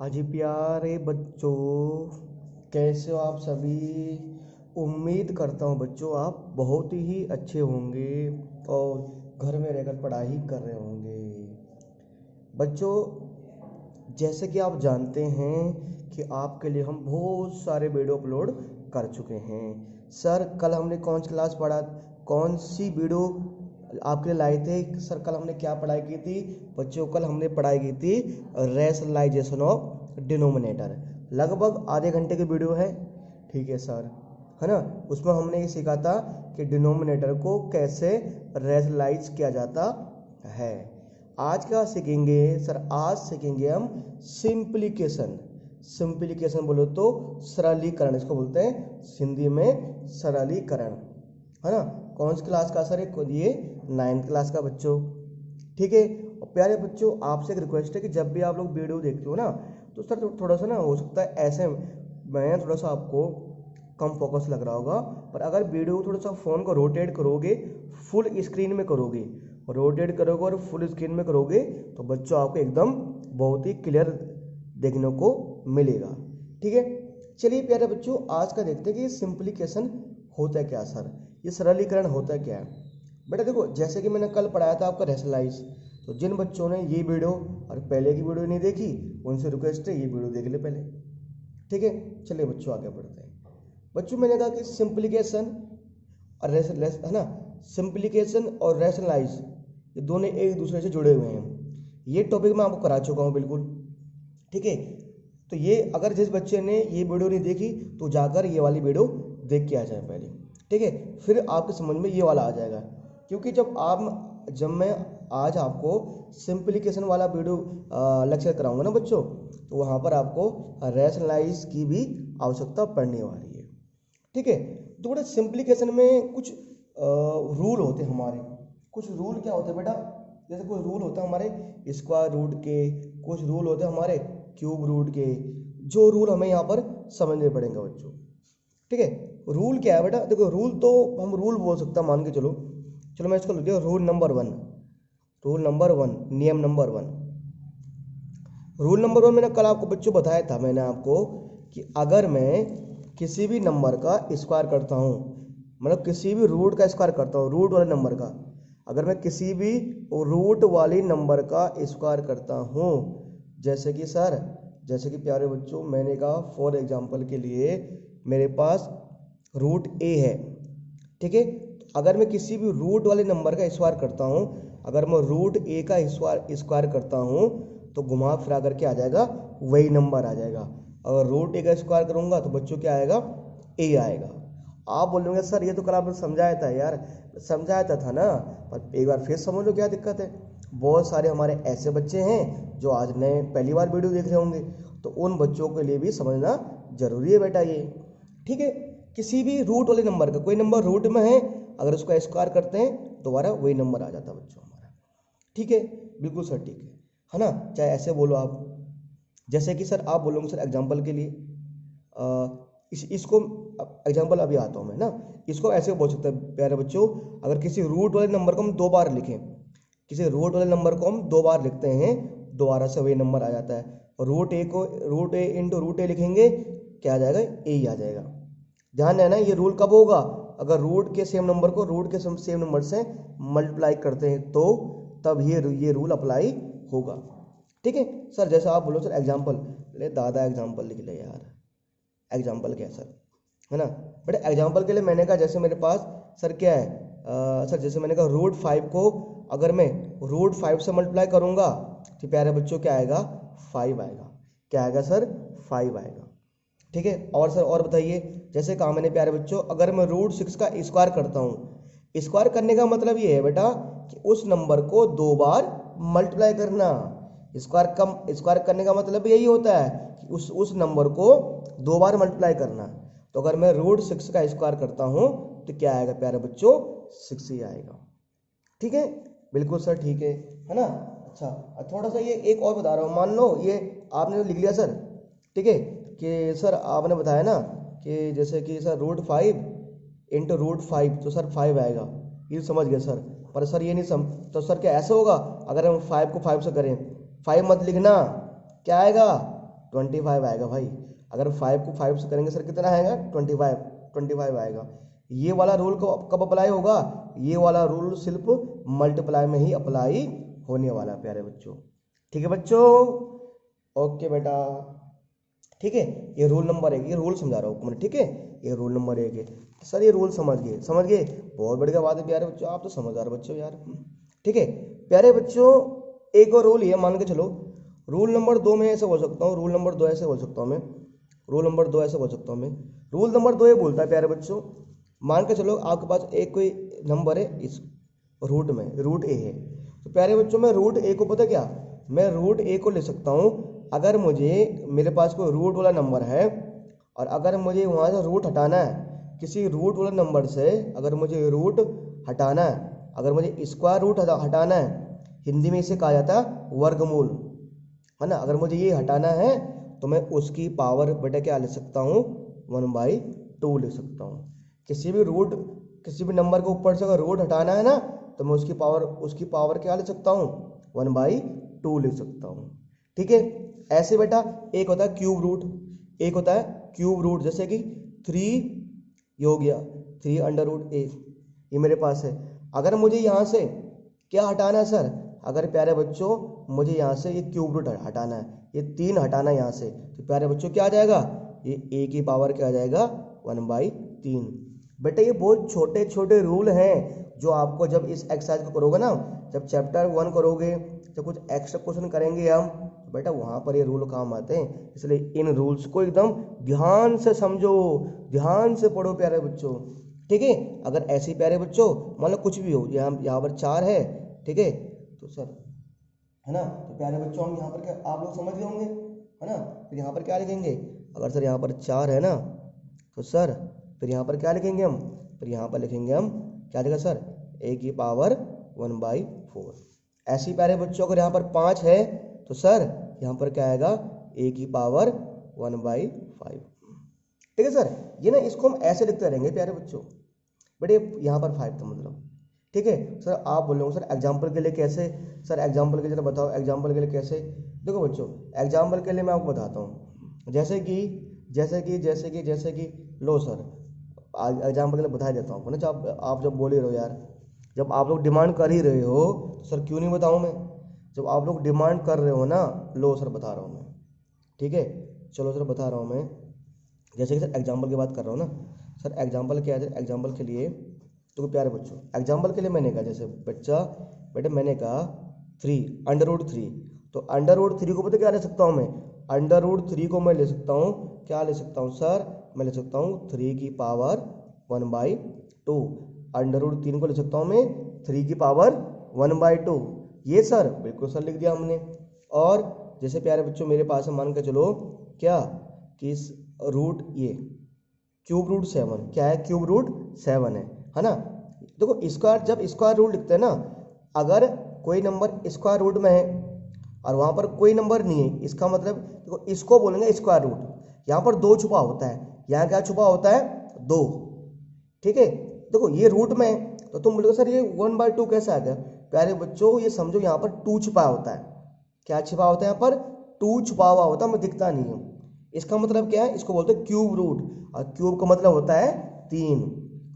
अजी प्यारे बच्चों, कैसे हो आप सभी। उम्मीद करता हूँ बच्चों आप बहुत ही अच्छे होंगे और घर में रहकर पढ़ाई कर रहे होंगे। बच्चों, जैसे कि आप जानते हैं कि आपके लिए हम बहुत सारे वीडियो अपलोड कर चुके हैं। सर कल हमने कौन सी क्लास पढ़ा, कौन सी वीडियो आपके लिए लाए थे। सर कल हमने क्या पढ़ाई की थी बच्चों, कल हमने पढ़ाई की थी रैशनलाइजेशन ऑफ डिनोमिनेटर। लगभग आधे घंटे की वीडियो है, ठीक है सर, है ना। उसमें हमने ये सीखा था कि डिनोमिनेटर को कैसे रैशनलाइज किया जाता है। आज क्या सीखेंगे सर, आज सीखेंगे हम सिंप्लीकेशन। सिंप्लीकेशन बोलो तो सरलीकरण, इसको बोलते हैं हिंदी में सरलीकरण, है ना। कौन सी क्लास का सर, ये 9th क्लास का बच्चों, ठीक है। और प्यारे बच्चों, आपसे एक रिक्वेस्ट है कि जब भी आप लोग वीडियो देखते हो ना, तो सर थोड़ा सा ना हो सकता है ऐसे मैं थोड़ा सा आपको कम फोकस लग रहा होगा, पर अगर वीडियो थोड़ा सा फ़ोन को रोटेट करोगे, फुल स्क्रीन में करोगे, रोटेट करोगे और फुल स्क्रीन में करोगे तो बच्चों आपको एकदम बहुत ही क्लियर देखने को मिलेगा, ठीक है। चलिए प्यारे बच्चों, आज का देखते हैं कि सिंप्लीकेशन होता है क्या सर, ये सरलीकरण होता है क्या है। बेटा देखो, जैसे कि मैंने कल पढ़ाया था आपका रैशनलाइज, तो जिन बच्चों ने ये वीडियो और पहले की वीडियो नहीं देखी उनसे रिक्वेस्ट है ये वीडियो देख ले पहले, ठीक है। चलिए बच्चों आगे बढ़ते हैं। बच्चों मैंने कहा कि सिंप्लीकेशन और है ना, सिंप्लीकेशन और रैशनलाइज ये दोनों एक दूसरे से जुड़े हुए हैं। ये टॉपिक मैं आपको करा चुका हूँ बिल्कुल, ठीक है। तो ये अगर जिस बच्चे ने ये वीडियो नहीं देखी तो जाकर ये वाली वीडियो देख के आ जाए पहले, ठीक है, फिर आपके समझ में ये वाला आ जाएगा। क्योंकि जब मैं आज आपको सिंप्लीकेशन वाला वीडियो लेक्चर कराऊंगा ना बच्चों, तो वहाँ पर आपको रैशनलाइज की भी आवश्यकता पड़ने वाली है, ठीक है। तो बेटा सिंप्लीकेशन में कुछ रूल होते हैं हमारे, कुछ रूल क्या होते हैं बेटा, जैसे कुछ रूल होता है हमारे स्क्वायर रूट के, कुछ रूल होते हैं हमारे क्यूब रूट के, जो रूल हमें यहाँ पर समझने पड़ेंगे बच्चों, ठीक है। रूल क्या है बेटा, देखो रूल तो हम रूल बोल सकते हैं, मान के चलो मैं इसको लिख दिया रूल नंबर 1। रूल नंबर 1, नियम नंबर 1। रूल नंबर 1 मैंने कल आपको बच्चों बताया था, मैंने आपको कि अगर मैं किसी भी नंबर का स्क्वायर करता हूँ, मतलब किसी भी रूट का स्क्वायर करता हूँ, रूट वाले नंबर का, अगर मैं किसी भी रूट वाली नंबर का स्क्वायर करता हूँ, जैसे कि सर, जैसे कि प्यारे बच्चों मैंने कहा फॉर एग्जांपल के लिए मेरे पास रूट ए है, ठीक है। अगर मैं किसी भी रूट वाले नंबर का स्क्वायर करता हूँ, अगर मैं रूट ए का स्क्वायर करता हूँ तो घुमा फिरा करके आ जाएगा वही नंबर आ जाएगा। अगर रूट ए का स्क्वायर करूँगा तो बच्चों क्या आएगा, ए आएगा। आप बोलोगे सर ये तो कल आपने समझाया था यार, समझाया था ना, पर एक बार फिर समझ लो क्या दिक्कत है। बहुत सारे हमारे ऐसे बच्चे हैं जो आज नए पहली बार वीडियो देख रहे होंगे, तो उन बच्चों के लिए भी समझना जरूरी है बेटा ये, ठीक है। किसी भी रूट वाले नंबर का, कोई नंबर रूट में है, अगर उसका स्क्वायर करते हैं दोबारा वही नंबर आ जाता है बच्चों हमारा, ठीक है, बिल्कुल सर, ठीक है ना। चाहे ऐसे बोलो आप, जैसे कि सर आप बोलोगे सर एग्जांपल के लिए इसको एग्जांपल अभी आता हूँ मैं ना, इसको ऐसे बोल सकते हैं प्यारे बच्चों, अगर किसी रूट वाले नंबर को हम 2 बार लिखें, किसी रूट वाले नंबर को हम 2 बार लिखते हैं, दोबारा से वही नंबर आ जाता है। और रूट ए को रूट ए इंटू रूट ए लिखेंगे, क्या आ जाएगा, ए ही आ जाएगा। ध्यान है ना, ये रूल कब होगा, अगर रूट के सेम नंबर को रूट के सेम नंबर से मल्टीप्लाई करते हैं तो तब ये रूल अप्लाई होगा, ठीक है। सर जैसा आप बोलो सर एग्जांपल ले, दादा एग्जांपल लिख ले यार, एग्जांपल क्या है ना। बट एग्जांपल के लिए मैंने कहा जैसे मेरे पास सर क्या है सर, जैसे मैंने कहा रूट 5 को अगर मैं रूट 5 से मल्टीप्लाई करूंगा तो प्यारे बच्चों क्या आएगा, 5 आएगा। क्या आएगा सर, 5 आएगा, ठीक है। और सर और बताइए, जैसे कहा मैंने प्यारे बच्चों, अगर मैं रूट 6 का स्क्वायर करता हूँ, स्क्वायर करने का मतलब ये है बेटा कि उस नंबर को 2 बार मल्टीप्लाई करना। स्क्वायर करने का मतलब यही होता है कि उस नंबर को 2 बार मल्टीप्लाई करना। तो अगर मैं रूट 6 का स्क्वायर करता हूँ तो क्या आएगा प्यारे बच्चों, 6 ही आएगा, ठीक है, बिल्कुल सर, ठीक है ना। अच्छा थोड़ा सा ये एक और बता रहा हूँ, मान लो ये आपने लिख लिया सर, ठीक है, कि सर आपने बताया ना कि जैसे कि सर रूट 5 इंटू रूट 5 तो सर 5 आएगा, ये समझ गए सर। पर सर ये नहीं तो सर क्या ऐसे होगा, अगर हम 5 को 5 से करें, 5 मत लिखना, क्या आएगा 25 आएगा भाई। अगर 5 को 5 से करेंगे सर कितना आएगा? 25 आएगा। ये वाला रूल कब अप्लाई होगा? ये वाला रूल सिर्फ मल्टीप्लाई में ही अप्लाई होने वाला है प्यारे बच्चों। ठीक है बच्चों, ओके बेटा, ठीक है। ये रूल नंबर 1, ये रूल समझा रहा हूँ मैं, ठीक है। ये रूल नंबर 1 है सर, ये रूल समझ गए, बहुत बढ़िया बात है प्यारे बच्चों, आप तो समझदार बच्चों यार। ठीक है प्यारे बच्चों, एक और रूल ये मान के चलो, रूल नंबर 2 में ऐसे बोल सकता हूँ, रूल नंबर 2 ऐसे बोल सकता हूँ मैं, रूल नंबर 2 ऐसे बोल सकता हूँ मैं। रूल नंबर 2 ये बोलता है प्यारे बच्चों, मान के चलो आपके पास एक कोई नंबर है इस रूट में, रूट ए है, तो प्यारे बच्चों मैं रूट ए को पता क्या, मैं रूट ए को ले सकता हूँ अगर मुझे, मेरे पास कोई रूट वाला नंबर है और अगर मुझे वहाँ से रूट हटाना है, किसी रूट वाले नंबर से अगर मुझे रूट हटाना है, अगर मुझे स्क्वायर रूट हटाना है, हिंदी में इसे कहा जाता है वर्गमूल, है ना। अगर मुझे ये हटाना है तो मैं उसकी पावर बेटा क्या ले सकता हूँ? 1/2 ले सकता हूँ। किसी भी नंबर के ऊपर से अगर रूट हटाना है ना, तो मैं उसकी पावर क्या ले सकता हूँ? 1/2 ले सकता हूँ। ठीक है, ऐसे बेटा एक होता है क्यूब रूट, एक होता है क्यूब रूट, जैसे कि 3 ये हो गया 3√a, ये मेरे पास है। अगर मुझे यहाँ से क्या हटाना है सर? अगर प्यारे बच्चों मुझे यहाँ से ये क्यूब रूट हटाना है, ये 3 हटाना है यहाँ से, तो प्यारे बच्चों क्या आ जाएगा? ये a की पावर क्या आ जाएगा? 1/3। बेटा ये बहुत छोटे छोटे रूल हैं जो आपको जब इस एक्सरसाइज को करोगे ना, जब चैप्टर 1 करोगे, जब कुछ एक्स्ट्रा क्वेश्चन करेंगे हम, तो बेटा वहाँ पर ये रूल काम आते हैं। इसलिए इन रूल्स को एकदम ध्यान से समझो, ध्यान से पढ़ो प्यारे बच्चों। ठीक है, अगर ऐसे ही प्यारे बच्चों मान लो कुछ भी हो, यहाँ पर 4 है, ठीक है, तो सर है ना, तो प्यारे बच्चों हम यहाँ पर क्या, आप लोग समझ गए होंगे, है ना। फिर यहाँ पर क्या लिखेंगे? अगर सर यहाँ पर 4 है ना, तो सर फिर यहाँ पर क्या लिखेंगे हम? फिर यहाँ पर लिखेंगे हम क्या लिखा सर? a की पावर 1/4। ऐसे ही प्यारे बच्चों अगर यहाँ पर 5 है तो सर यहाँ पर क्या आएगा? a की पावर 1/5। ठीक है सर, ये ना इसको हम ऐसे लिखते रहेंगे प्यारे बच्चों, बट ये यहाँ पर 5 था मतलब। ठीक है सर, आप बोल रहे हो सर एग्जाम्पल के लिए कैसे? सर एग्जाम्पल के लिए बताओ, एग्जाम्पल के लिए कैसे? देखो बच्चों, एग्जाम्पल के लिए मैं आपको बताता हूँ, जैसे कि लो सर, एग्जाम्पल के लिए बता देता हूँ आपको ना, जब आप जब बोल ही रहे हो यार, जब आप लोग डिमांड कर ही रहे हो तो सर क्यों नहीं बताऊँ मैं? जब आप लोग डिमांड कर रहे हो ना, लो सर बता रहा हूँ मैं। ठीक है, चलो सर बता रहा हूँ मैं, जैसे कि सर एग्जाम्पल की बात कर रहा हूँ ना सर, एग्जाम्पल क्या है? एग्जाम्पल के लिए तो प्यारे बच्चों, एग्जाम्पल के लिए मैंने कहा, जैसे बेटे मैंने कहा 3 √3, तो √3 को पता क्या ले सकता हूँ मैं? √3 को मैं ले सकता हूँ, क्या ले सकता हूँ सर? मैं ले सकता हूँ 3 की पावर 1/2। √3 को ले सकता हूँ मैं 3 की पावर 1/2। ये सर बिल्कुल सर लिख दिया हमने। और जैसे प्यारे बच्चों मेरे पास है, मान के चलो क्या कि इस रूट ये क्यूब रूट 7, क्या है? क्यूब रूट 7 है ना। देखो स्क्वायर, जब स्क्वायर रूट लिखते हैं ना, अगर कोई नंबर स्क्वायर रूट में है और वहाँ पर कोई नंबर नहीं है, इसका मतलब देखो इसको बोलेंगे स्क्वायर रूट। यहाँ पर 2 छुपा होता है, यहाँ क्या छुपा होता है? 2। ठीक है, देखो ये रूट में है, तो तुम बोलोगे सर ये 1/2 कैसे आ गया? प्यारे बच्चों ये समझो, यहाँ पर 2 छुपा होता है। क्या छुपा होता है? यहाँ पर 2 छुपा हुआ होता है, मैं दिखता नहीं हूँ। इसका मतलब क्या है? इसको बोलते हैं क्यूब रूट, और क्यूब का मतलब होता है 3,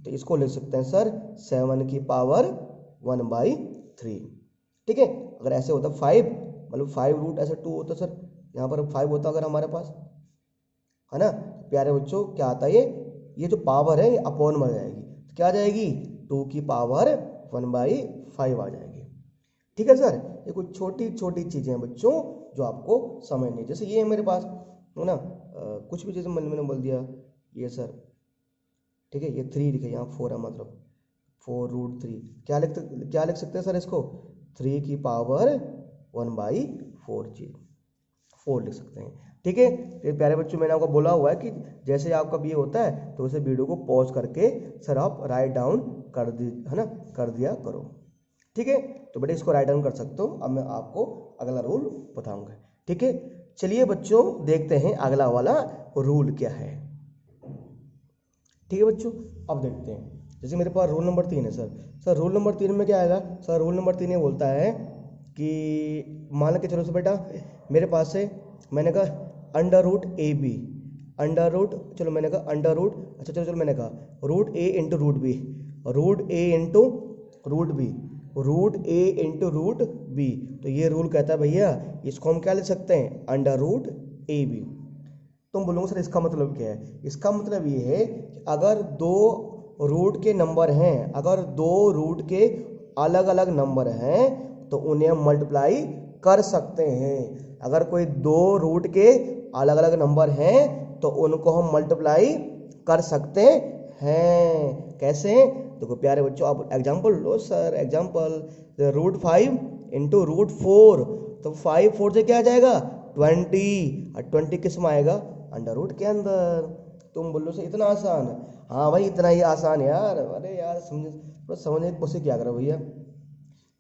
तो इसको लिख सकते हैं सर 7 की पावर 1/3। ठीक है, अगर ऐसे होता 5, मतलब 5 रूट ऐसे 2 होता सर, यहाँ पर 5 होता अगर हमारे पास, है ना। प्यारे बच्चों क्या आता है? ये जो पावर है ये अपॉन में जाएगी, तो क्या आ जाएगी? 2 की पावर 1/5 आ जाएगी। ठीक है सर, ये कुछ छोटी छोटी चीज़ें हैं बच्चों जो आपको समझनी है। जैसे ये है मेरे पास, है ना, कुछ भी जैसे मैंने बोल दिया ये सर, ठीक है, ये 3 लिखे, यहाँ 4 है, मतलब 4√3, क्या लिख सकते हैं सर इसको? 3 की पावर 1/4 जी, 4 लिख सकते हैं। ठीक है, फिर प्यारे बच्चों मैंने आपको बोला हुआ है कि जैसे आपका ये होता है तो उसे वीडियो को पॉज करके सर आप राइट डाउन कर दी, है ना, कर दिया करो। ठीक है, तो बेटा इसको राइट डाउन कर सकते हो। अब मैं आपको अगला रूल बताऊंगा। ठीक है, चलिए बच्चों देखते हैं अगला वाला रूल क्या है। ठीक है बच्चों, अब देखते हैं, जैसे मेरे पास रूल नंबर 3 है सर रूल नंबर 3 में क्या आएगा? सर रूल नंबर 3 ये बोलता है कि मान के चलो सर बेटा मेरे पास से मैंने कहा under root A B, under root, चलो मैंने कहा अंडर रूट, अच्छा चलो चलो मैंने कहा root A into root B, root A into root B, root A into root B. तो ये रूल कहता है भैया इसको हम क्या लिख सकते हैं, अंडर रूट ए बी। तुम बोलोगे सर इसका मतलब क्या है, इसका मतलब ये है कि अगर दो रूट के नंबर हैं, अगर दो रूट के अलग अलग नंबर हैं तो उन्हें हम मल्टीप्लाई कर सकते हैं। अगर कोई दो रूट के अलग अलग नंबर हैं तो उनको हम मल्टीप्लाई कर सकते हैं। कैसे, देखो प्यारे बच्चों, आप एग्जांपल लो sir, example root 5 into root 4, तो 5 4 से क्या आ जाएगा 20, और 20 किस में आएगा, अंडर रूट के अंदर। तुम बोलो से इतना आसान, हाँ भाई इतना ही आसान यार, अरे यार समझने की कोशिश क्या करो भैया,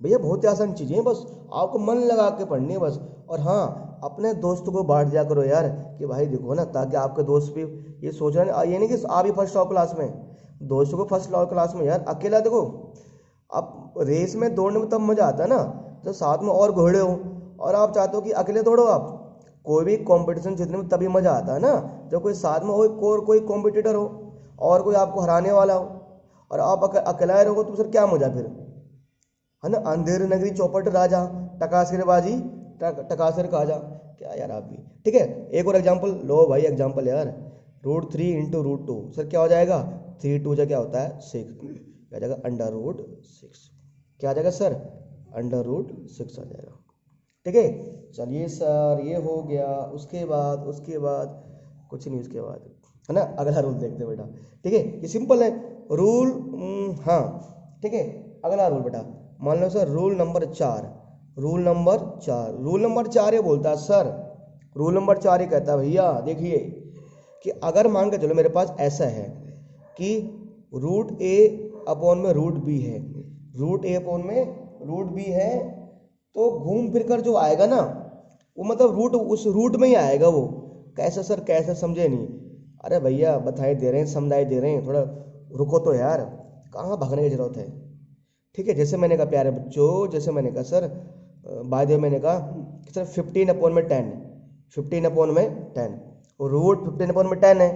भैया बहुत ही आसान चीज़ें हैं, बस आपको मन लगा के पढ़नी है बस। और हाँ, अपने दोस्तों को बांट दिया करो यार कि भाई देखो ना, ताकि आपके दोस्त भी ये सोच रहे हैं, ये नहीं कि आप ही फर्स्ट आओ क्लास में, दोस्तों को फर्स्ट आओ क्लास में यार। अकेला देखो, आप रेस में दौड़ने में तब मजा आता है ना जब साथ में और घोड़े हो, और आप चाहते हो कि अकेले दौड़ो। आप कोई भी कंपटीशन जीतने में तभी मजा आता है ना जब कोई साथ में हो, कोई कॉम्पिटिटर हो और कोई आपको हराने वाला हो, और आप अकेला रहोगे तो सर क्या मजा फिर, है ना। अंधेर नगरी चौपट राजा, टकासिरबाजी टकासिर काजा, क्या यार आप भी। ठीक है, एक और एग्जांपल लो भाई, एग्जांपल यार, रूट 3 इंटू रूट 2, सर क्या हो जाएगा, 3 2 क्या होता है 6, क्या जाएगा अंडर रूट 6, क्या आ जाएगा सर, अंडर रूट 6 आ जाएगा। ठीक है, चलिए सर ये हो गया। उसके बाद कुछ नहीं, उसके बाद है ना अगला रूल देखते हैं बेटा। ठीक है, ये सिंपल है रूल। हाँ ठीक है, अगला रूल बेटा, मान लो sir rule number 4, rule number 4 ये बोलता है सर, रूल नंबर 4 ये कहता है भैया देखिए कि अगर मान के चलो मेरे पास ऐसा है कि रूट ए अपॉन में रूट बी है, रूट ए अपॉन में रूट बी है, तो घूम फिर कर जो आएगा ना वो मतलब रूट उस रूट में ही आएगा वो। कैसे सर, कैसे समझे नहीं, अरे भैया बताए दे रहे हैं, समझाई दे रहे हैं, थोड़ा रुको तो यार, कहाँ भागने की जरूरत है। ठीक है, जैसे मैंने कहा प्यारे बच्चों, जैसे मैंने कहा सर बाय द वे मैंने कहा कि सर 15 अपॉन में 10, 15 अपॉन में 10, और रूट 15 अपॉन में 10 है,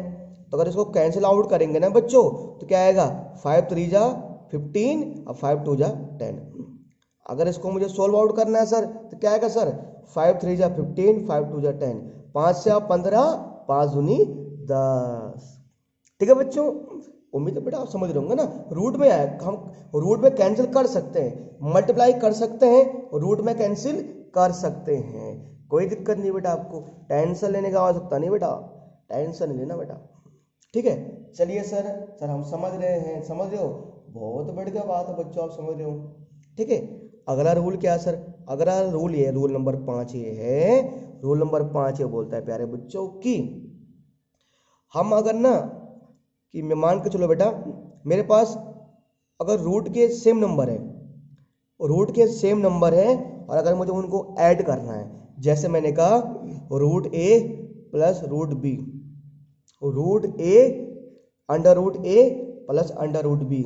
तो अगर इसको कैंसिल आउट करेंगे ना बच्चों तो क्या आएगा, 5 3 जा 15 और 5 2 जा 10। अगर इसको मुझे सोल्व आउट करना है सर तो क्या आएगा सर, 5 3 जा 15, 5 2 जा 10, 5 से आप 15, 5 दूनी 10। ठीक है बच्चों, उम्मीद है बेटा आप समझ रहे होंगे ना। रूट में आए, हम रूट में कैंसिल कर सकते हैं, मल्टीप्लाई कर सकते हैं, रूट में कैंसिल कर सकते हैं, कोई दिक्कत नहीं बेटा। आपको टेंशन लेने की आवश्यकता नहीं बेटा, टेंशन नहीं लेना बेटा। ठीक है, चलिए सर हम समझ रहे हैं, समझ रहे हो, बहुत बढ़िया बात है बच्चों, आप समझ रहे हो। ठीक है, अगला रूल क्या है सर, अगला रूल ये रूल नंबर 5 ये है, रूल नंबर 5 ये बोलता है प्यारे बच्चों कि हम अगर ना कि मैं मान के चलो बेटा मेरे पास अगर रूट के सेम नंबर है, रूट के सेम नंबर है, और अगर मुझे उनको ऐड करना है, जैसे मैंने कहा root A plus root B, root A under root A plus under root B,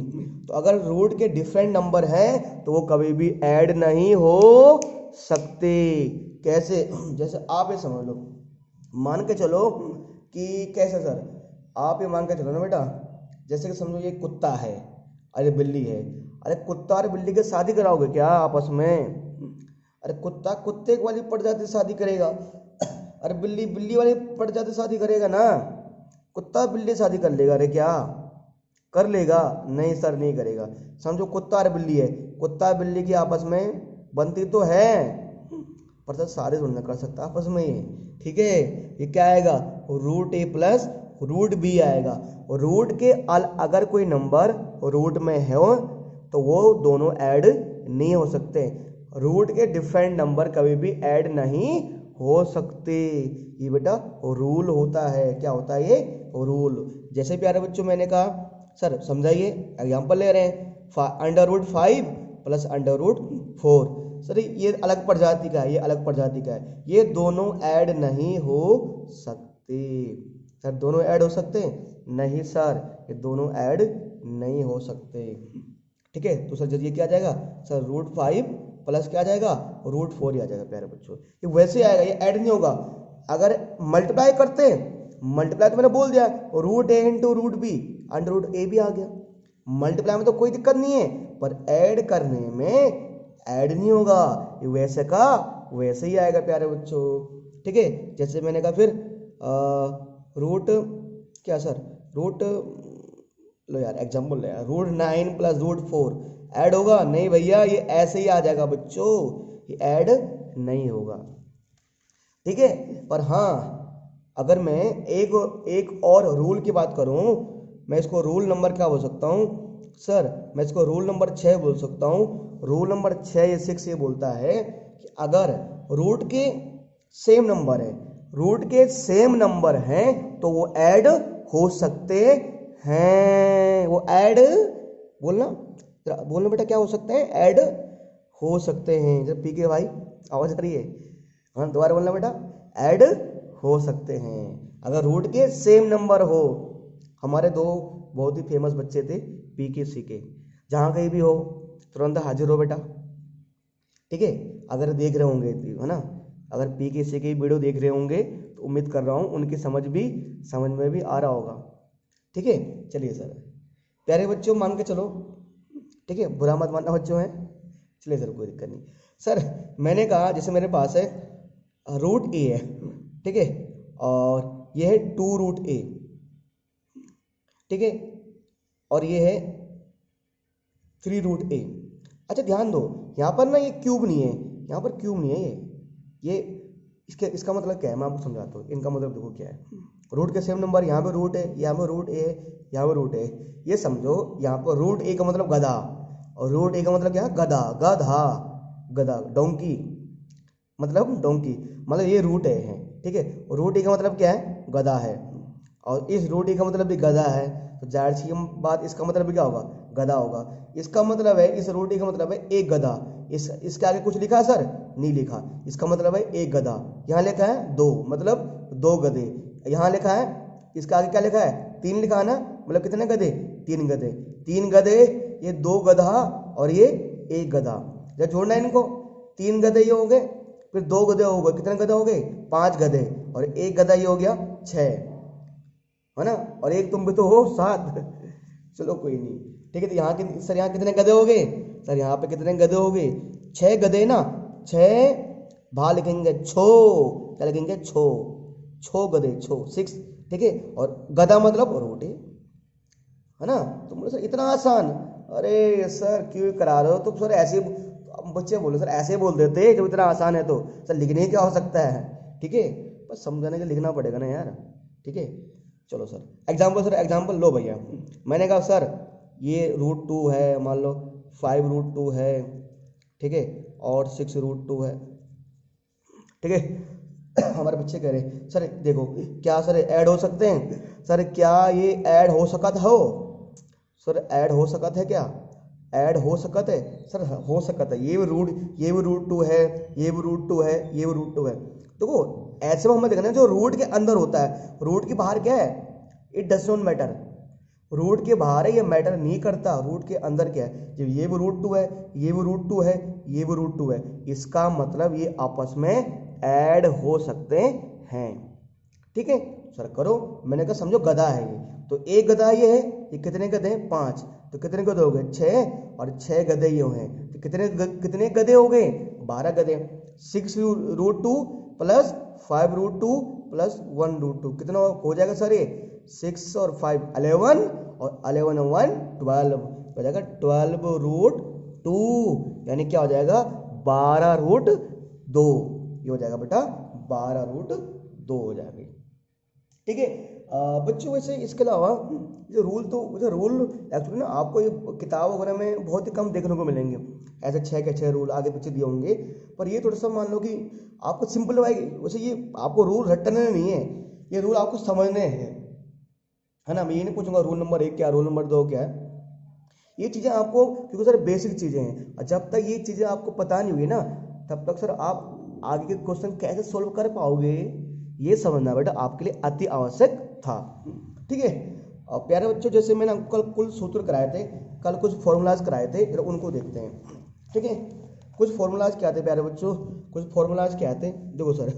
तो अगर रूट के डिफरेंट नंबर हैं तो वो कभी भी ऐड नहीं हो सकते। कैसे, जैसे आप ये समझ लो, मान के चलो कि कैसे सर, आप ये मान के चलो ना बेटा, जैसे कि समझो ये कुत्ता है, अरे बिल्ली है, अरे कुत्ता और बिल्ली के शादी कराओगे क्या आपस में, अरे कुत्ता कुत्ते वाली प्रजाति शादी करेगा, अरे बिल्ली बिल्ली वाली प्रजाति शादी करेगा ना, कुत्ता बिल्ली शादी कर लेगा, अरे क्या कर लेगा, नहीं सर नहीं करेगा। समझो कुत्ता और बिल्ली है, कुत्ता बिल्ली की आपस में बनती तो है पर सर सारे थोड़ी ना कर सकता आपस में ये। ठीक है, ये क्या आएगा, रूट ए प्लस रूट बी आएगा, और रूट के अगर कोई नंबर रूट में है तो वो दोनों ऐड नहीं हो सकते, रूट के डिफरेंट नंबर कभी भी ऐड नहीं हो सकते, ये बेटा रूल होता है। क्या होता है ये, रूल। जैसे प्यारे बच्चों मैंने कहा सर समझाइए, एग्जांपल ले रहे हैं, under root 5 plus under root 4, sir ये अलग प्रजाति का है, ये अलग प्रजाति का है, ये दोनों ऐड नहीं हो सकते। सर दोनों ऐड हो सकते हैं, नहीं सर ये दोनों ऐड नहीं हो सकते। ठीक है, तो सर ये क्या आ जाएगा सर, रूट 5 प्लस क्या आ जाएगा, रूट 4 ही आ जाएगा प्यारे बच्चों, ये वैसे आएगा, ये ऐड नहीं होगा। अगर मल्टीप्लाई करते हैं, मल्टीप्लाई तो मैंने बोल दिया root A into root B, under root A भी आ गया। मल्टीप्लाई में तो कोई दिक्कत नहीं है, पर ऐड करने में ऐड नहीं होगा, ये वैसे का वैसे ही आएगा प्यारे बच्चों। ठीक है, जैसे मैंने कहा फिर रूट क्या सर, रूट लो यार एग्जाम्पल लो यार, रूट 9 प्लस रूट 4 ऐड होगा? नहीं भैया, ये ऐसे ही आ जाएगा बच्चों, ये ऐड नहीं होगा। ठीक है, पर हाँ अगर मैं एक और रूल की बात करूं, मैं इसको रूल नंबर क्या बोल सकता हूं सर, मैं इसको रूल नंबर 6 बोल सकता हूं। रूल नंबर 6 या 6 ये बोलता है कि अगर रूट के सेम नंबर है, रूट के सेम नंबर हैं तो वो ऐड हो सकते हैं, वो ऐड बोलना बोलना बेटा, क्या हो सकते हैं? ऐड हो सकते हैं। जब पी के भाई आवाज आ रही है, हाँ दोबारा बोलना बेटा, ऐड हो सकते हैं अगर रूट के सेम नंबर हो। हमारे दो बहुत ही फेमस बच्चे थे पी के सी के, जहाँ कहीं भी हो तुरंत हाजिर हो बेटा। ठीक है, अगर देख रहे होंगे है ना, अगर पी के सी की वीडियो देख रहे होंगे तो उम्मीद कर रहा हूँ उनकी समझ में भी आ रहा होगा। ठीक है, चलिए सर प्यारे बच्चों मान के चलो, ठीक है, बुरा मत मानना बच्चों है, चलिए सर कोई दिक्कत नहीं। सर मैंने कहा जैसे मेरे पास है रूट ए है, ठीक है, और ये है 2 रूट ए, ठीक है, और ये है 3 रूट ए। अच्छा ध्यान दो, यहाँ पर ना ये क्यूब नहीं है, यहाँ पर क्यूब नहीं है, ये इसका मतलब क्या है मैं आपको समझाता हूँ। इनका मतलब देखो क्या है, रूट के सेम नंबर, यहाँ पे रूट है, यहाँ पे रूट ए है, यहाँ पे रूट है। ये समझो यहाँ पर रूट ए का मतलब गधा, और रूट ए का मतलब क्या है? गधा, गधा, गधा, डोंकी, मतलब डोंकी, मतलब ये रूट ए है। ठीक है, रूट ए का मतलब क्या है? गधा है, और इस रूट ए का मतलब भी गधा है, तो जाहिर सी बात इसका मतलब भी क्या होगा? गधा होगा। इसका मतलब है, इस रूट ए का मतलब है एक गधा। इसके आगे कुछ लिखा है सर? नहीं लिखा। इसका मतलब है एक गधा। यहाँ लिखा है 2, मतलब 2 गधे। यहाँ लिखा है, इसका आगे क्या लिखा है? 3 लिखा है ना, मतलब कितने गधे? 3 गधे। 3 गधे, ये 2 गधा और ये एक गधा। जब जोड़ना है इनको, 3 गधे ये हो गए, फिर 2 गधे हो गए, कितने गधे हो गए? 5 गधे, और एक गधा ये हो गया 6, है ना, और एक तुम भी तो हो 7। चलो कोई नहीं, ठीक है। तो यहाँ के सर यहाँ कितने गधे हो गए? सर यहाँ पे कितने गधे हो गए? 6 गधे ना, 6 भा लिखेंगे छो, क्या लिखेंगे? छो गधे, 6। ठीक है, और गधा मतलब रोटी, है ना। तो बोले सर इतना आसान, अरे सर क्यों करा रहे हो? तो सर ऐसे बच्चे बोले सर ऐसे बोल देते जब इतना आसान है तो सर लिखने ही क्या हो सकता है। ठीक है, बस समझाने के लिखना पड़ेगा ना यार। ठीक है, चलो सर एग्जाम्पल, सर एग्जाम्पल लो भैया। मैंने कहा सर ये रूट 2 है, मान लो 5 रूट 2 है, ठीक है, और 6 रूट 2 है, ठीक है। हमारे बच्चे कह रहे सर देखो क्या सर ऐड हो सकते हैं? सर क्या ये ऐड हो सकत हो? सर ऐड हो सकत है क्या? ऐड हो सकत है सर, हो सकत है। ये भी रूट 2 है, ये भी रूट 2 है, ये भी रूट 2 है। देखो ऐसे में हमें देखना है जो रूट के अंदर होता है, रूट के बाहर क्या है? It does not matter. Root के बाहर है ये मैटर नहीं करता, रूट के अंदर क्या है? जब ये भी रूट 2 है, ये भी रूट 2 है, ये भी रूट 2 है, इसका मतलब ये आपस में ऐड हो सकते हैं। ठीक है सर करो, मैंने कहा समझो गधा है ये, तो एक गधा ये है, ये कितने गधे हैं? 5, तो कितने गधे हो गए? 6, और 6 गधे ये हैं, तो कितने गधे हो गए? 12 गधे। 6 root 2 plus 5 root 2 plus 1 root 2 कितना हो जाएगा सर? ये 6 और 5 11, और 11 और 1 12 हो जाएगा 12 रूट 2, यानी क्या हो जाएगा? 12 रूट 2, ये हो जाएगा बेटा 12 रूट 2 हो जाएगा। ठीक है बच्चों, वैसे इसके अलावा जो रूल एक्चुअली ना आपको ये किताब वगैरह में बहुत ही कम देखने को मिलेंगे, ऐसे 6 के 6 रूल आगे पीछे दिए होंगे, पर ये थोड़ा सा मान लो कि आपको सिंपल आएगी। वैसे ये आपको रूल रटने नहीं है, ये रूल आपको समझने हैं, है ना। मैं ये नहीं पूछूंगा रूल नंबर 1 क्या, रूल नंबर 2 क्या है, ये चीज़ें आपको, क्योंकि सर बेसिक चीज़ें हैं, और जब तक ये चीज़ें आपको पता नहीं हुई ना, तब तक सर आप आगे के क्वेश्चन कैसे सोल्व कर पाओगे, ये समझना बेटा आपके लिए अति आवश्यक था। ठीक है, और प्यारे बच्चों जैसे मैंने कल कुल सूत्र कराए थे, कल कुछ फॉर्मूलाज कराए थे, फिर उनको देखते हैं। ठीक है, कुछ फॉर्मूलाज क्या थे प्यारे बच्चों? कुछ फॉर्मूलाज क्या थे? देखो सर,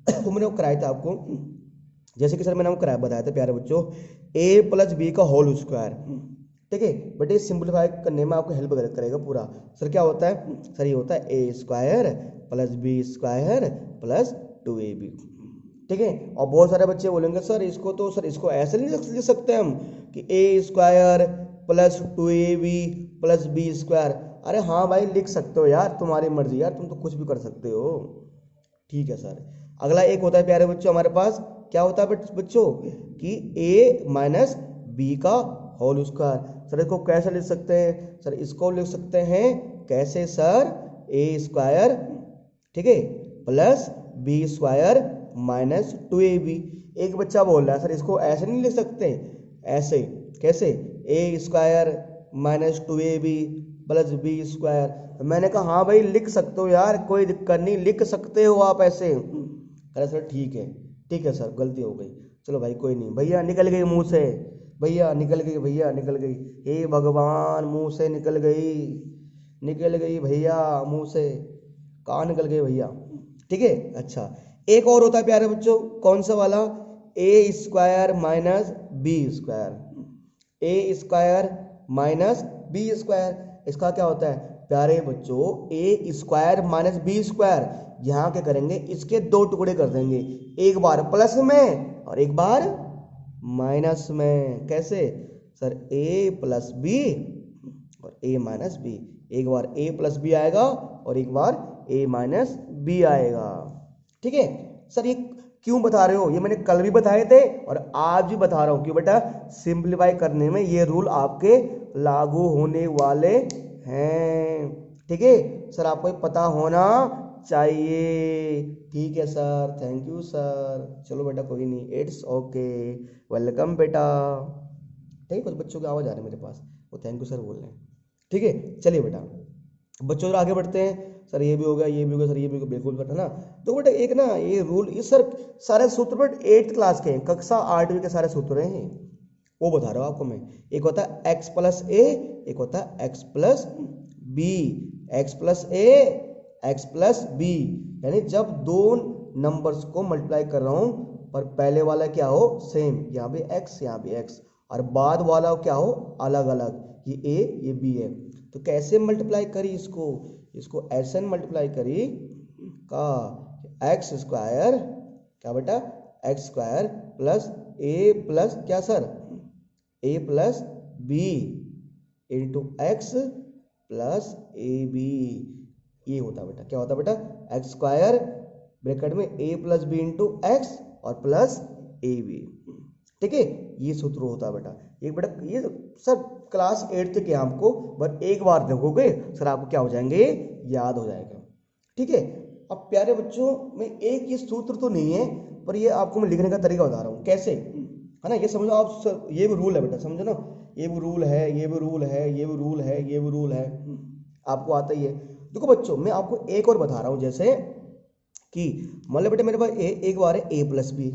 वो मैंने वो कराया था आपको, जैसे कि सर मैंने आपको कराया बताया था प्यारे बच्चों, ए प्लस बी का होल स्क्वायर, ठीक है। बट ये सिंप्लीफाई करने में आपको हेल्प करेगा पूरा। सर क्या होता है, सर ये होता है A square plus B square plus 2ab, ठीक है। और बहुत सारे बच्चे बोलेंगे सर इसको तो सर इसको ऐसे नहीं लिख सकते हम कि A square plus 2ab plus B square. अरे हाँ भाई लिख सकते हो यार, तुम्हारी मर्जी यार, तुम तो कुछ भी कर सकते हो, ठीक है सर। अगला एक होता है प्यारे बच्चों हमारे पास, क्या होता है बच्चों कि a माइनस बी का होल स्क्वायर। सर इसको कैसे लिख सकते हैं, सर इसको लिख सकते हैं कैसे सर, ए स्क्वायर, ठीक है, plus B square minus 2ab। एक बच्चा बोल रहा है सर इसको ऐसे नहीं लिख सकते, ऐसे कैसे, A square minus 2ab plus B square. मैंने कहा हाँ भाई लिख सकते हो यार, कोई दिक्कत नहीं, लिख सकते हो आप ऐसे। अरे सर ठीक है सर गलती हो गई, चलो भाई कोई नहीं, भैया निकल गई मुंह से, भैया निकल गई, भैया निकल गई, हे भगवान मुंह से निकल गई भैया मुंह से, कहाँ निकल गई भैया, ठीक है। अच्छा एक और होता है प्यारे बच्चों, कौन सा वाला, ए स्क्वायर माइनस बी स्क्वायर, ए स्क्वायर माइनस बी स्क्वायर। इसका क्या होता है प्यारे बच्चों, ए स्क्वायर माइनस बी स्क्वायर, यहाँ क्या करेंगे इसके दो टुकड़े कर देंगे, एक बार प्लस में और एक बार माइनस में। कैसे सर, ए प्लस बी और ए माइनस बी, एक बार ए प्लस बी आएगा और एक बार ए माइनस बी आएगा, ठीक है। सर ये क्यों बता रहे हो, ये मैंने कल भी बताए थे और आज भी बता रहा हूं कि बेटा सिंप्लीफाई करने में ये रूल आपके लागू होने वाले हैं, ठीक है। सर आपको ये पता होना चाहिए, ठीक है सर, थैंक यू सर। चलो बेटा कोई नहीं, इट्स ओके, वेलकम बेटा, ठीक है। कुछ बच्चों की आवाज़ आ रही है मेरे पास, वो थैंक यू सर बोल रहे हैं, ठीक है। चलिए बेटा बच्चों जरा आगे बढ़ते हैं। सर ये भी हो गया, ये भी हो गया, सर ये भी हो गया, बिल्कुल बेटा ना। तो बेटा एक ना ये रूल, ये सर सारे सूत्र बेटा 8th क्लास के हैं, कक्षा 8वीं के सारे सूत्र हैं, वो बता रहा हूँ आपको मैं। एक होता है x प्लस ए, एक होता है x plus B, X plus A X plus B, यानी जब दो नंबर्स को मल्टीप्लाई कर रहा हूँ और पहले वाला क्या हो सेम, यहाँ भी x यहाँ भी x, और बाद वाला क्या हो अलग अलग, ये a ये b है, तो कैसे मल्टीप्लाई करी इसको ऐसे मल्टीप्लाई करी का एक्स स्क्वायर, क्या बेटा x square plus A plus क्या sir, A plus B into x plus A B, ये होता बेटा, क्या होता बेटा एक्स स्क्वायर ब्रैकेट में ए प्लस बी इंटू एक्स और प्लस ए बी, ठीक है। ये सूत्र होता है बेटा, एक बेटा ये सर क्लास 8 तक है आपको, बट एक बार देखोगे सर आपको क्या हो जाएंगे, याद हो जाएगा, ठीक है। अब प्यारे बच्चों में एक ये सूत्र तो नहीं है, पर ये आपको मैं लिखने का तरीका बता रहा हूँ कैसे, है ना। ये समझो आप सर, ये भी रूल है बेटा, समझो ना, ये भी रूल है, ये भी रूल है, ये भी रूल है, ये भी रूल है, आपको आता ही है। देखो बच्चों मैं आपको एक और बता रहा हूँ, जैसे कि मान लो बेटा मेरे पास एक बार है a प्लस बी,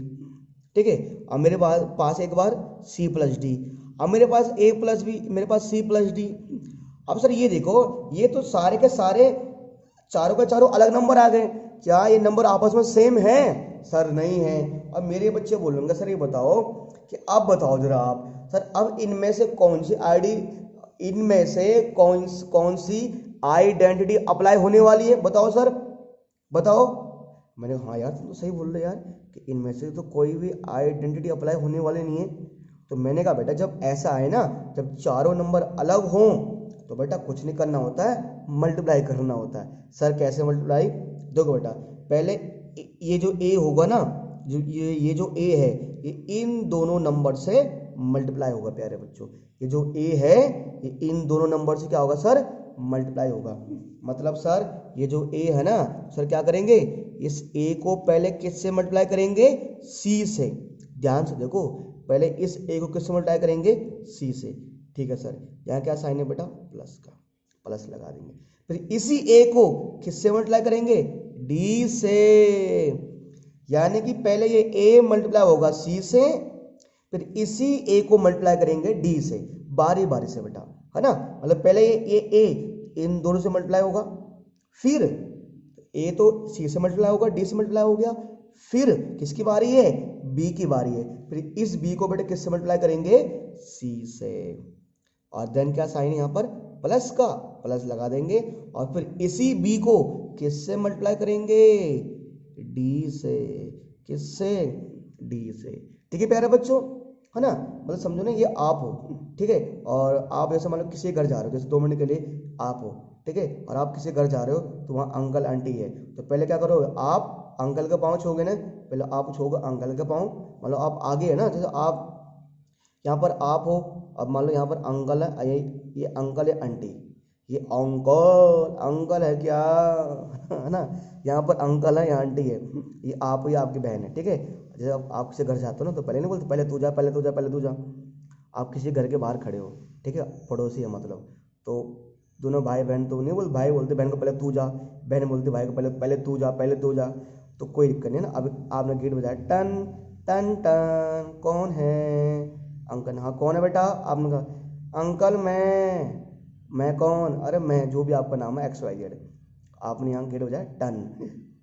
ठीक है, अब मेरे पास एक बार c प्लस डी, अब मेरे पास a प्लस बी, मेरे पास c प्लस डी। अब सर ये देखो, ये तो सारे के सारे चारों के चारों अलग नंबर आ गए, क्या ये नंबर आपस में सेम है, सर नहीं है। अब मेरे बच्चे बोलेंगे सर ये बताओ कि अब बताओ जरा आप, सर अब इनमें से कौन सी इनमें से कौन सी आइडेंटिटी अप्लाई होने वाली है, बताओ सर बताओ। मैंने हाँ यार तुम तो सही बोल रहे यार कि इनमें से तो कोई भी आइडेंटिटी अप्लाई होने वाली नहीं है। तो मैंने कहा बेटा जब ऐसा है ना, जब चारों नंबर अलग हों तो बेटा कुछ नहीं करना होता है, मल्टीप्लाई करना होता है। सर कैसे मल्टीप्लाई, देखो बेटा पहले ये जो a होगा ना, जो ये जो a है ये इन दोनों नंबर से मल्टीप्लाई होगा प्यारे बच्चों, ये जो a है ये इन दोनों नंबर से क्या होगा सर, मल्टीप्लाई होगा। मतलब सर ये जो a है ना सर क्या करेंगे, इस a को पहले किससे मल्टीप्लाई करेंगे, c से, ध्यान से देखो, पहले इस a को किससे मल्टीप्लाई करेंगे, c से, ठीक है सर। यहाँ क्या साइन है बेटा, प्लस का, प्लस लगा देंगे। फिर इसी a को किससे मल्टीप्लाई करेंगे, d से, यानी कि पहले ये a मल्टीप्लाई होगा c से, फिर इसी a को मल्टीप्लाई करेंगे d से, बारी बारी से बेटा, है ना। मतलब पहले ये a इन दोनों से मल्टीप्लाई होगा, फिर a तो c से मल्टीप्लाई होगा, d से मल्टीप्लाई हो गया, फिर किसकी बारी है, बी की बारी है, फिर इस बी को बेटे किससे मल्टीप्लाई करेंगे, सी से, और देन क्या साइन यहाँ पर प्लस का, प्लस लगा देंगे, और फिर इसी बी को किससे मल्टीप्लाई करेंगे, डी से, किससे, डी से। ठीक है प्यारे बच्चों, है ना, मतलब समझो ना, ये आप हो, ठीक है, और आप जैसे मान लो किसी घर जा रहे हो, जैसे 2 मिनट के लिए आप हो, ठीक है, और आप किसी घर जा रहे हो तो वहाँ अंकल आंटी है, तो पहले क्या करोगे, आप अंकल के पाँव छूओगे ना, पहले आप छूओगे अंकल के पाँव, मतलब आप आगे है ना, जैसे आप यहाँ पर आप हो, अब मान लो यहाँ पर अंकल है, ये अंकल है, आंटी, ये अंकल, अंकल है क्या, है ना, यहाँ पर अंकल है, यहाँ आंटी है, ये आप हो, ये आपकी बहन है, ठीक है। जैसे आप किसी घर जाते हो ना, तो पहले नहीं बोलते पहले तू जा, पहले तू जा, पहले तू जा, आप किसी घर के बाहर खड़े हो, ठीक है, पड़ोसी है मतलब, तो दोनों भाई बहन तो नहीं बोलते, भाई बोलते बहन को पहले तू जा, बहन बोलती भाई को पहले पहले तू जा, पहले तू जा, तो कोई दिक्कत नहीं है ना। अब आपने गेट बजाया, टन टन टन, कौन है, अंकल, हाँ कौन है बेटा, आपने कहा अंकल मैं कौन, अरे मैं जो भी आपका नाम है XYZ, आपने यहाँ गेट बजाया, टन,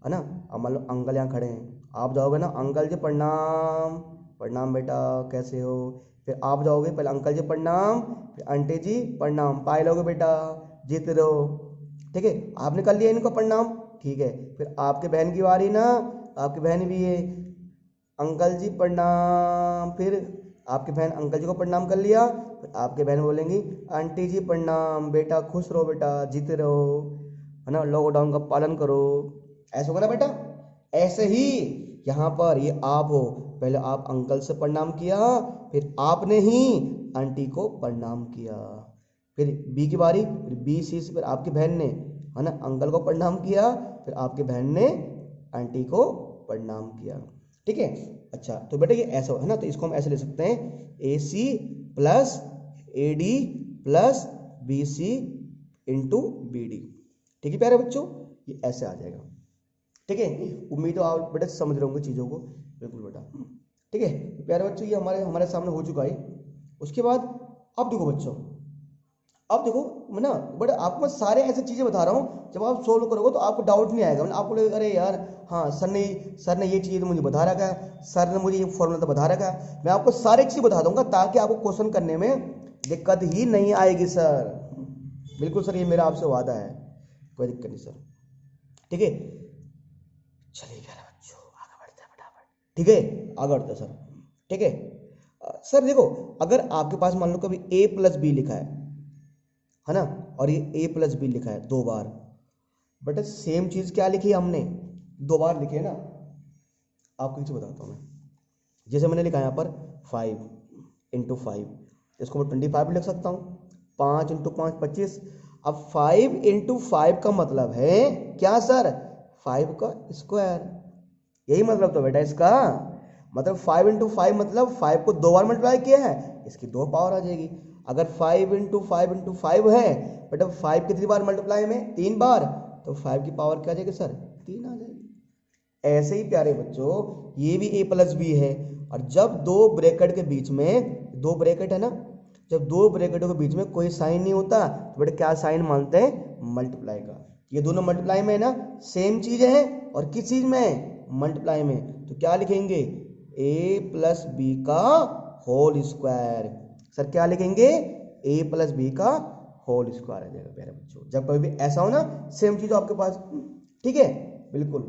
है ना। अब मान लो अंकल यहाँ खड़े हैं, आप जाओगे ना, अंकल जी प्रणाम, प्रणाम बेटा कैसे हो, फिर आप जाओगे, पहले अंकल जी प्रणाम, फिर आंटी जी प्रणाम, पाए लोगे बेटा, जीत रहो, ठीक है, आपने कर लिया इनको प्रणाम, ठीक है, फिर आपके बहन की बारी ना, आपकी बहन भी है, अंकल जी प्रणाम, फिर आपकी बहन अंकल जी को प्रणाम कर लिया, फिर आपके बहन बोलेंगी आंटी जी प्रणाम, बेटा खुश रहो बेटा, जीते रहो, है ना, लॉकडाउन का पालन करो, ऐसा होगा ना बेटा। ऐसे ही यहाँ पर ये आप हो, पहले आप अंकल से प्रणाम किया, फिर आपने ही आंटी को प्रणाम किया, फिर बी की बारी, फिर बी सी से, फिर आपकी बहन ने, है ना, अंकल को प्रणाम किया, फिर आपकी बहन ने आंटी को प्रणाम किया, ठीक है। अच्छा तो बेटा ये ऐसा है ना, तो इसको हम ऐसे ले सकते हैं, AC plus AD plus BC into BD, ठीक है प्यारे बच्चों, ये ऐसे आ जाएगा, ठीक है। उम्मीद है आप बेटा समझ रहे होंगे चीज़ों को, बिल्कुल बेटा, ठीक है। तो प्यारे बच्चों ये हमारे सामने हो चुका है। उसके बाद अब देखो बच्चों, अब देखो मैं ना बट आपको मैं सारे ऐसे चीज़ें बता रहा हूँ, जब आप सोल्व करोगे तो आपको डाउट नहीं आएगा, मतलब आपको लगेगा अरे यार हाँ सर ने ये चीज़ तो मुझे बता रखा है, सर ने मुझे ये फॉर्मूला तो बता रखा है, मैं आपको सारी चीज़ बता दूंगा ताकि आपको क्वेश्चन करने में दिक्कत ही नहीं आएगी सर, बिल्कुल सर, ये मेरा आपसे वादा है, कोई दिक्कत नहीं सर, ठीक है। चलिए प्यारे बच्चों आगे बढ़ते हैं फटाफट, ठीक है, आगे बढ़ते हैं सर, ठीक है। सर देखो अगर आपके पास मान लो कभी A प्लस बी लिखा है ना, और ये A प्लस बी लिखा है 2 बार, बट सेम चीज क्या लिखी है हमने, 2 बार लिखी है ना, आपको एक चीज बताता हूँ मैं, जैसे मैंने लिखा है यहाँ पर 5 इंटू 5, इसको मैं 25 लिख सकता हूँ, 5 इंटू 5 25, अब 5 इंटू 5 का मतलब है क्या सर, 5 का स्क्वायर, यही मतलब तो बेटा इसका, मतलब 5 इंटू 5 मतलब 5 को 2 बार मल्टीप्लाई किया है, इसकी 2 पावर आ जाएगी। अगर 5 इंटू 5 इंटू 5 है बेटा, 5 कितनी बार मल्टीप्लाई में, 3 बार, तो 5 की पावर क्या आ जाएगी सर, 3 आ जाएगी। ऐसे ही प्यारे बच्चों ये भी A प्लस बी है, और जब 2 ब्रैकेट के बीच में, 2 ब्रैकेट है ना, जब 2 ब्रैकेटों के बीच में कोई साइन नहीं होता तो बेटा क्या साइन मानते हैं, मल्टीप्लाई का, ये दोनों मल्टीप्लाई में है ना, सेम चीज है, और किस चीज में, मल्टीप्लाई में, तो क्या लिखेंगे, A प्लस बी का होल स्क्वायर, सर क्या लिखेंगे, A प्लस बी का होल स्क्वायर आ जाएगा प्यारे बच्चों, जब कभी भी ऐसा हो ना सेम चीज आपके पास, ठीक है, बिल्कुल।